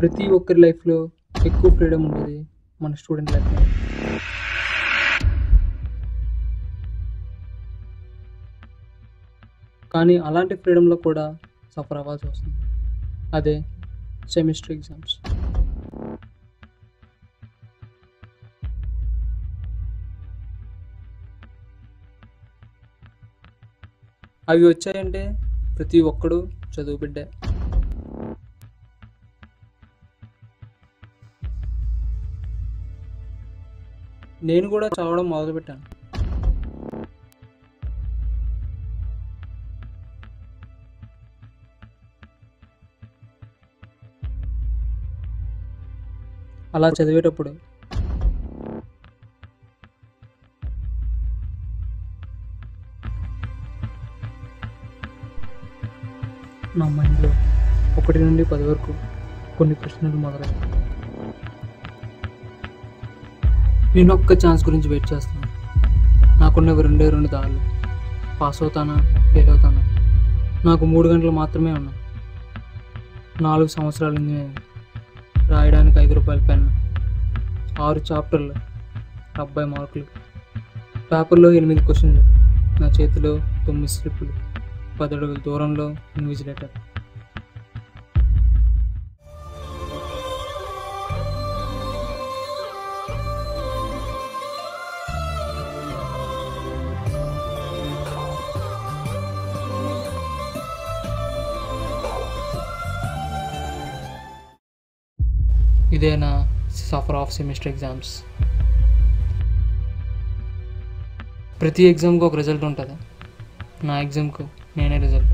ప్రతి ఒక్కరి లైఫ్లో ఎక్కువ ఫ్రీడమ్ ఉండేది మన స్టూడెంట్ లైఫ్లో. కానీ అలాంటి ఫ్రీడమ్లో కూడా సఫర్ అవ్వాల్సి వస్తుంది. అదే సెమిస్టర్ ఎగ్జామ్స్. అవి వచ్చాయంటే ప్రతి ఒక్కడు చదువు బిడ్డే. నేను కూడా చదవడం మొదలుపెట్టాను. అలా చదివేటప్పుడు నా మైండ్లో 1 నుండి 10 వరకు కొన్ని ప్రశ్నలు మొదలయ్యాయి. నేను ఒక్క ఛాన్స్ గురించి వెయిట్ చేస్తాను. నాకున్నవి 2 దారులు. పాస్ అవుతానా, ఫెయిల్ అవుతానా? నాకు 3 గంటలు మాత్రమే ఉన్నాయి. 4 సంవత్సరాల ఇంజనీరింగ్, రాయడానికి 5 రూపాయల పెన్ను, 6 చాప్టర్లు, 70 మార్కులు, పేపర్లో 8 క్వశ్చన్లు, నా చేతిలో 9 స్లిప్పులు, 10 అడుగుల దూరంలో ఇన్విజిలేటర్. ఇదే నా సఫర్ ఆఫ్ సెమిస్టర్ ఎగ్జామ్స్. ప్రతి ఎగ్జామ్కి ఒక రిజల్ట్ ఉంటుంది. నా ఎగ్జామ్కు నేనే రిజల్ట్.